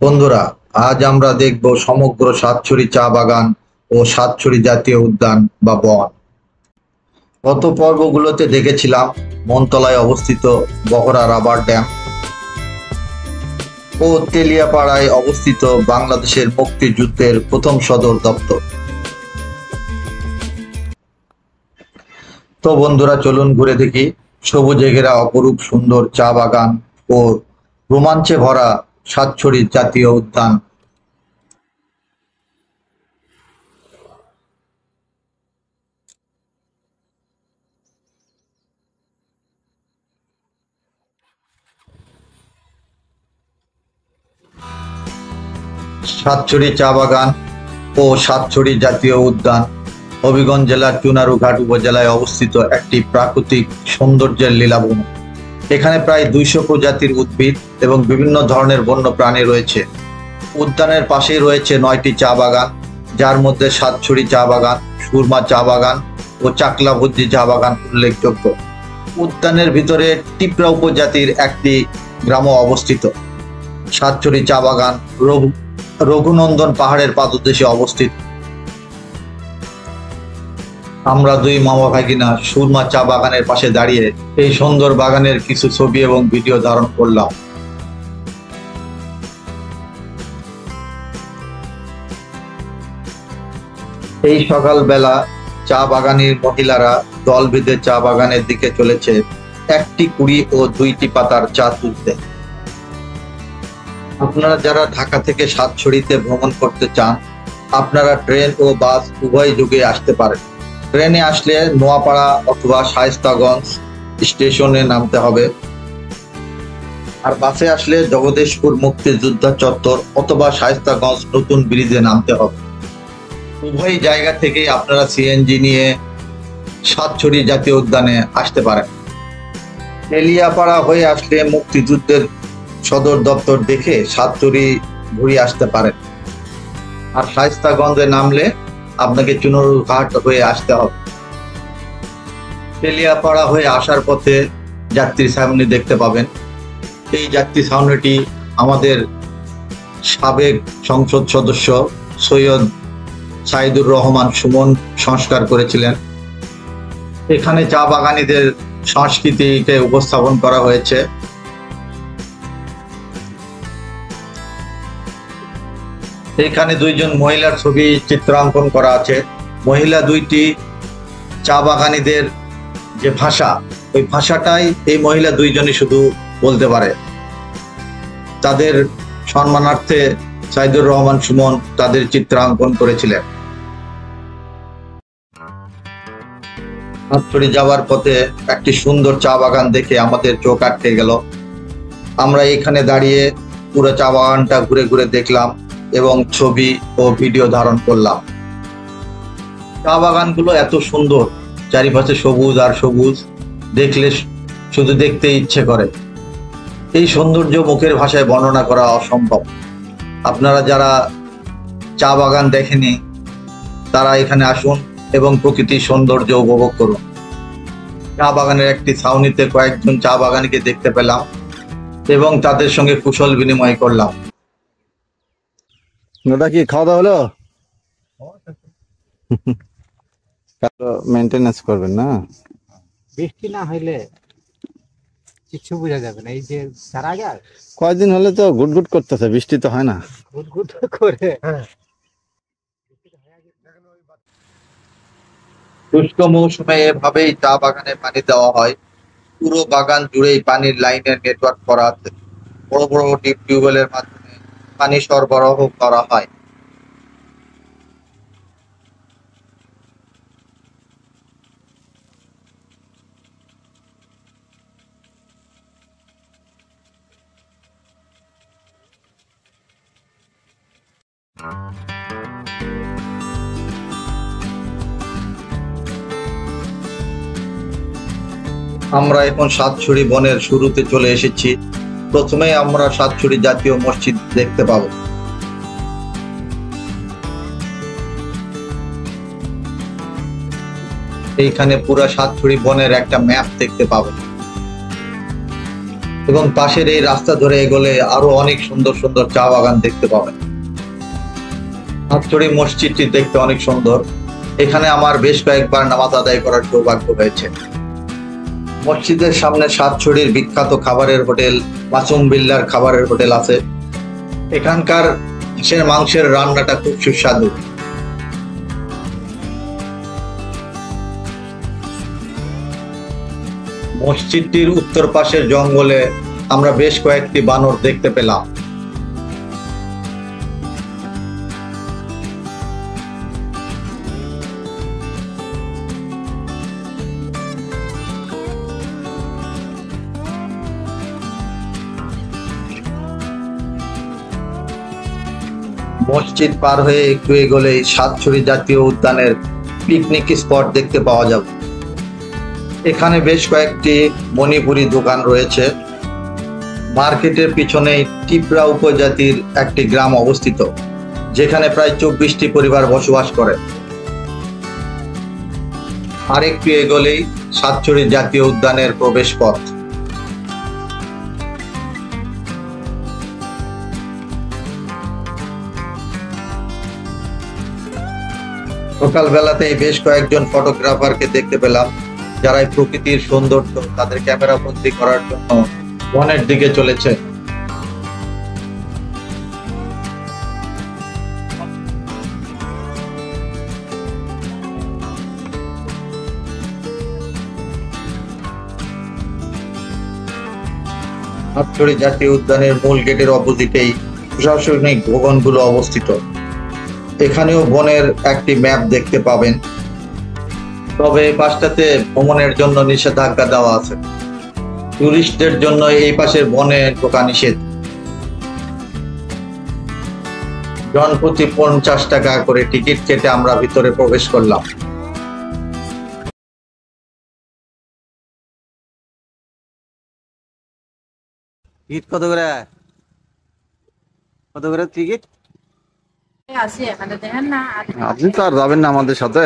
বন্ধুরা, আজ আমরা দেখব সমগ্র সাতছড়ি চা বাগান ও সাতছড়ি জাতীয় উদ্যান বা বন। গত পর্বগুলোতে দেখেছিলাম মনতলায় অবস্থিত বহরা রাবার ড্যাম ও তেলিয়াপাড়ায় অবস্থিত বাংলাদেশের মুক্তিযুদ্ধের প্রথম সদর দপ্তর। তো বন্ধুরা, চলুন ঘুরে দেখি সবুজে ঘেরা অপরূপ সুন্দর চা বাগান ও রোমাঞ্চে ভরা সাতছড়ি জাতীয় উদ্যান। সাতছড়ি চা বাগান ও সাতছড়ি জাতীয় উদ্যান হবিগঞ্জ জেলার চুনারুঘাট উপজেলায় অবস্থিত একটি প্রাকৃতিক সৌন্দর্যের লীলাভূমি। এখানে প্রায় 200 প্রজাতির উদ্ভিদ এবং বিভিন্ন ধরনের বন্য প্রাণী রয়েছে। উদ্যানের পাশেই রয়েছে 9টি চা বাগান, যার মধ্যে সাতছড়ি চা বাগান, সুরমা চা বাগান ও চাকলাভুজি চা বাগান উল্লেখযোগ্য। উদ্যানের ভিতরে টিপরা উপজাতির একটি গ্রামও অবস্থিত। সাতছড়ি চা বাগান রঘুনন্দন পাহাড়ের পাদদেশে অবস্থিত। আমরা দুই মামা ভাগিনা সুরমা চা বাগানের পাশে দাঁড়িয়ে এই সুন্দর বাগানের কিছু ছবি এবং ভিডিও ধারণ করলাম। এই সকালবেলা চা বাগানের মহিলারা দল বেঁধে চা বাগানের দিকে চলেছে একটি কুড়ি ও 2টি পাতার চা তুলতে। আপনারা যারা ঢাকা থেকে সাতছড়িতে ভ্রমণ করতে চান, আপনারা ট্রেন ও বাস উভয় যুগে আসতে পারেন। ট্রেনে আসলে নোয়াপাড়া অথবা শায়েস্তাগঞ্জ স্টেশনে নামতে হবে, আর বাসে আসলে জগদীশপুর মুক্তিযোদ্ধা চত্বর অথবা শায়েস্তাগঞ্জ নতুন ব্রিজে নামতে হবে। উভয় জায়গা থেকেই আপনারা সিএনজি নিয়ে সাতছড়ি জাতীয় উদ্যানে আসতে পারেন। তেলিয়াপাড়া হয়ে আসলে মুক্তিযুদ্ধের সদর দপ্তর দেখে সাতছড়ি ঘুরে আসতে পারেন, আর শায়েস্তাগঞ্জে নামলে আপনাকে চুনারুঘাট হয়ে আসতে হবে। তেলিয়াপাড়া হয়ে আসার পথে যাত্রী ছাউনি দেখতে পাবেন। এই যাত্রী ছাউনিটি আমাদের সাবেক সংসদ সদস্য সৈয়দ সাইদুর রহমান সুমন সংস্কার করেছিলেন। এখানে চা বাগানীদের সংস্কৃতিকে উপস্থাপন করা হয়েছে। এখানে 2জন মহিলার ছবি চিত্রাঙ্কন করা আছে। মহিলা দুইটি চা বাগানীদের যে ভাষা, ওই ভাষাটাই এই মহিলা 2জনই শুধু বলতে পারে। তাদের সম্মানার্থে সাইদুর রহমান সুমন তাদের চিত্রাঙ্কন করেছিলেন। সাতছড়ি যাওয়ার পথে একটি সুন্দর চা বাগান দেখে আমাদের চোখ আটকে গেল। আমরা এখানে দাঁড়িয়ে পুরো চা বাগানটা ঘুরে ঘুরে দেখলাম এবং ছবি ও ভিডিও ধারণ করলাম। চা বাগানগুলো এত সুন্দর, চারিপাশে সবুজ আর সবুজ, দেখলে শুধু দেখতে ইচ্ছে করে। এই সৌন্দর্য মুখের ভাষায় বর্ণনা করা অসম্ভব। আপনারা যারা চা বাগান দেখেনি, তারা এখানে আসুন এবং প্রকৃতির সৌন্দর্য উপভোগ করুন। চা বাগানের একটি ছাউনিতে কয়েকজন চা বাগানীকে দেখতে পেলাম এবং তাদের সঙ্গে কুশল বিনিময় করলাম। দাদা, কি খাওয়া দাওয়া হলো? মেনটেনেন্স করবেন না, বৃষ্টি না হইলে কিছু বোঝা যাবে না। এই যে চারা গাছ কয়েকদিন হলে তো গুটগুট করতেছে, বৃষ্টি তো হয় না। গুটগুট করে শুষ্ক মৌসুমে এভাবেই চা বাগানে পানি দেওয়া হয়। পুরো বাগান জুড়েই পানির লাইনের নেটওয়ার্ক করা আছে। বড় বড় ডিপ টিউবওয়েলের মাধ্যমে পানি সরবরাহ করা হয়। আমরা এখন সাতছড়ি বনের শুরুতে চলে এসেছি। প্রথমেই আমরা সাতছড়ি জাতীয় মসজিদ দেখতে পাবো। এইখানে পুরো সাতছড়ি বনের একটা ম্যাপ দেখতে পাবো। এবং পাশের এই রাস্তা ধরে এগোলে আরো অনেক সুন্দর সুন্দর চা বাগান দেখতে পাবেন। সাতছড়ি মসজিদটি দেখতে অনেক সুন্দর। এখানে আমার বেশ কয়েকবার নামাজ আদায় করার সৌভাগ্য হয়েছে। মসজিদের সামনে সাতছড়ির বিখ্যাত খাবারের হোটেল মাসুম বিল্লার খাবারের হোটেল আছে। এখানকার মাংসের রান্নাটা খুব সুস্বাদু। মসজিদটির উত্তর পাশের জঙ্গলে আমরা বেশ কয়েকটি বানর দেখতে পেলাম। মসজিদ পার হয়ে একটু এগোলেই সাতছড়ি জাতীয় উদ্যানের পিকনিক স্পট দেখতে পাওয়া যাবে। এখানে বেশ কয়েকটি মণিপুরি দোকান রয়েছে। মার্কেটের পিছনেই টিপরা উপজাতির একটি গ্রাম অবস্থিত, যেখানে প্রায় 24টি পরিবার বসবাস করে। আরেকটু এগোলেই সাতছড়ি জাতীয় উদ্যানের প্রবেশ পথ। সকালবেলাতেই বেশ কয়েকজন ফটোগ্রাফারকে দেখতে পেলাম, যারা এই প্রকৃতির সৌন্দর্য তাদের ক্যামেরা বন্দী করার জন্য বনের দিকে চলেছে। সাতছড়ি জাতীয় উদ্যানের মূল গেটের অপোজিটেই প্রশাসনিক ভবনগুলো অবস্থিত। এখানেও বনের একটি ম্যাপ দেখতে পাবেন, তবে এই পাশটাতে ভ্রমণের জন্য নিষেধাজ্ঞা দেওয়া আছে। টুরিস্টদের জন্য এই পাশের বনে ঢোকা নিষেধ। জনপ্রতি 50 টাকা করে টিকিট কেটে আমরা ভিতরে প্রবেশ করলাম। টিকিট কত করে? কত করে টিকিট? আপনি তো আর যাবেন না আমাদের সাথে।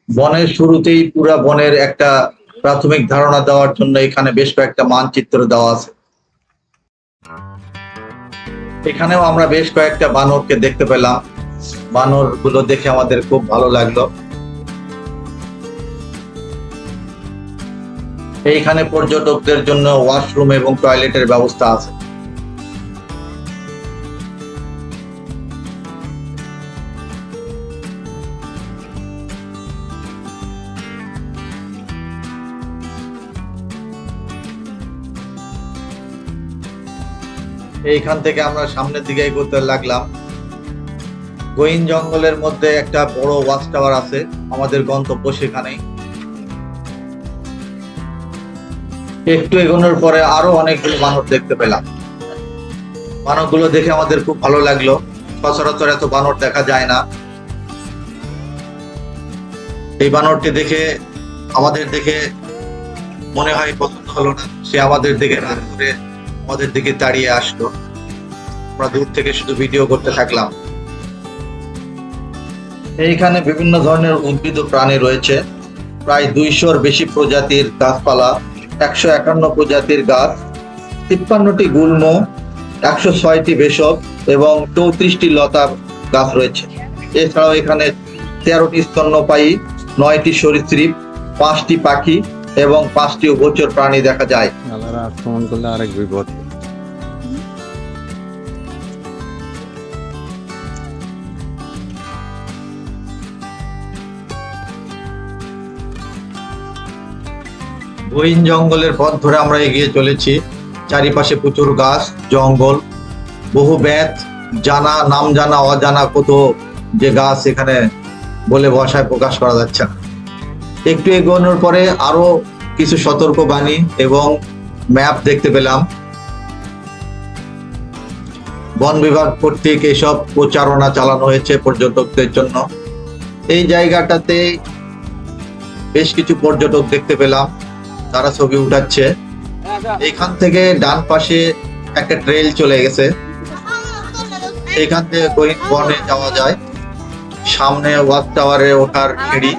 বনের শুরুতেই পুরা বনের একটা প্রাথমিক ধারণা দেওয়ার জন্য এখানে বেশ কয়েকটা মানচিত্র দেওয়া আছে। এখানেও আমরা বেশ কয়েকটা বানরকে দেখতে পেলাম। বানর গুলো দেখে আমাদের খুব ভালো লাগলো। এইখানে পর্যটকদের জন্য ওয়াশরুম এবং টয়লেটের ব্যবস্থা আছে। এইখান থেকে আমরা সামনের দিকে এগোতে লাগলাম। গহীন জঙ্গলের মধ্যে একটা বড় ওয়াচ টাওয়ার আছে, আমাদের গন্তব্য সেখানেই। একটু এগোনোর পরে আরো অনেকগুলো বানর দেখতে পেলাম। বানরগুলো দেখে আমাদের খুব ভালো লাগলো। সচরাচর এত বানর দেখা যায় না। এই বানরটি দেখে আমাদের দেখে মনে হয় পছন্দ হলো না, সে আমাদের দিকে রাগ করে আমাদের দিকে দাঁড়িয়ে আসলো। আমরা দূর থেকে শুধু ভিডিও করতে থাকলাম। এইখানে বিভিন্ন ধরনের উদ্ভিদ ও প্রাণী রয়েছে। প্রায় 200-র বেশি প্রজাতির গাছপালা, 151 প্রজাতির গাছ, 53টি গুল্ম, 106টি ভেষজ এবং 34টি লতা গাছ রয়েছে। এছাড়াও এখানে 13টি স্তন্যপায়ী, 9টি সরীসৃপ, 5টি পাখি এবং 5টি উভচর প্রাণী দেখা যায়। আক্রমণ করলে আরেক বিপদ। গহীন জঙ্গলের পথ ধরে আমরা এগিয়ে চলেছি। চারিপাশে প্রচুর গাছ, জঙ্গল, বহু ব্যাত, জানা নাম জানা অজানা কত যে গাছ এখানে বলে ভাষায় প্রকাশ করা যাচ্ছে না। একটু এগোনোর পরে আরো কিছু সতর্কবাণী এবং ম্যাপ দেখতে পেলাম। বন বিভাগ কর্তৃক এসব প্রচারণা চালানো হয়েছে পর্যটকদের জন্য। এই জায়গাটাতে বেশ কিছু পর্যটক দেখতে পেলাম, তারা ছবি উঠাচ্ছে। এখান থেকে ডান পাশে একটা ট্রেল চলে গেছে, এখান থেকে বনে যাওয়া যায়। সামনে ওয়াচ টাওয়ারে ওঠার সিঁড়ি।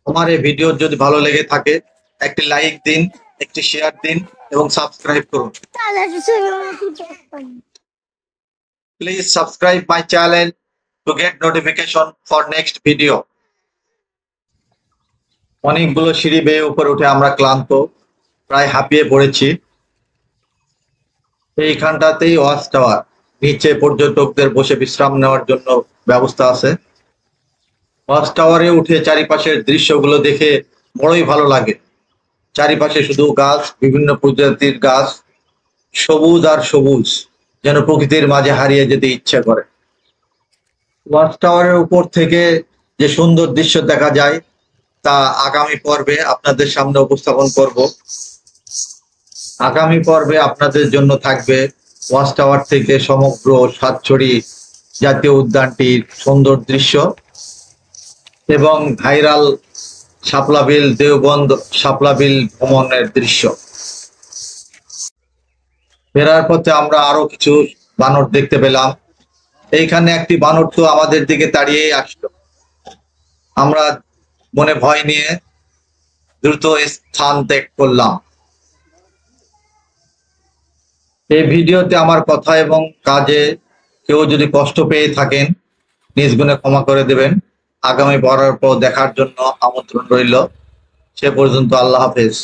আমার এই ভিডিও যদি ভালো লেগে থাকে একটি লাইক দিন, একটি শেয়ার দিন এবং সাবস্ক্রাইব করুন। Please subscribe my channel to get notification for next video. অনেকগুলো সিঁড়ি বেয়ে উপরে উঠে আমরা ক্লান্ত, প্রায় হাঁপিয়ে পড়েছি। এইখানটাতেই ওয়াচ টাওয়ার, নিচে পর্যটকদের বসে বিশ্রাম নেওয়ার জন্য ব্যবস্থা আছে। ওয়াচ টাওয়ারে উঠে চারিপাশের দৃশ্যগুলো দেখে বড়ই ভালো লাগে। চারিপাশে শুধু গাছ, বিভিন্ন প্রজাতির গাছ, সবুজ আর সবুজ, যেন প্রকৃতির মাঝে হারিয়ে যেতে ইচ্ছে করে। ওয়াচ টাওয়ারের উপর থেকে যে সুন্দর দৃশ্য দেখা যায় তা আগামী পর্বে আপনাদের সামনে উপস্থাপন করব। আগামী পর্বে আপনাদের জন্য থাকবে ওয়াচ টাওয়ার থেকে সমগ্র সাতছড়ি জাতীয় উদ্যানটির সুন্দর দৃশ্য এবং ভাইরাল শাপলা বিল, দেওবন্দ শাপলা বিল ভ্রমণের দৃশ্য। ফেরার পথে আমরা আরো কিছু বানর দেখতে পেলাম। এইখানে একটি বানর তো আমাদের দিকে তাড়িয়েই আসলো। আমরা মনে ভয় নিয়ে দ্রুত স্থান ত্যাগ করলাম। এই ভিডিওতে আমার কথা এবং কাজে কেউ যদি কষ্ট পেয়ে থাকেন নিজ গুণে ক্ষমা করে দেবেন। আগামী পর্ব দেখার জন্য আমন্ত্রণ রইল। সে পর্যন্ত আল্লাহ হাফেজ।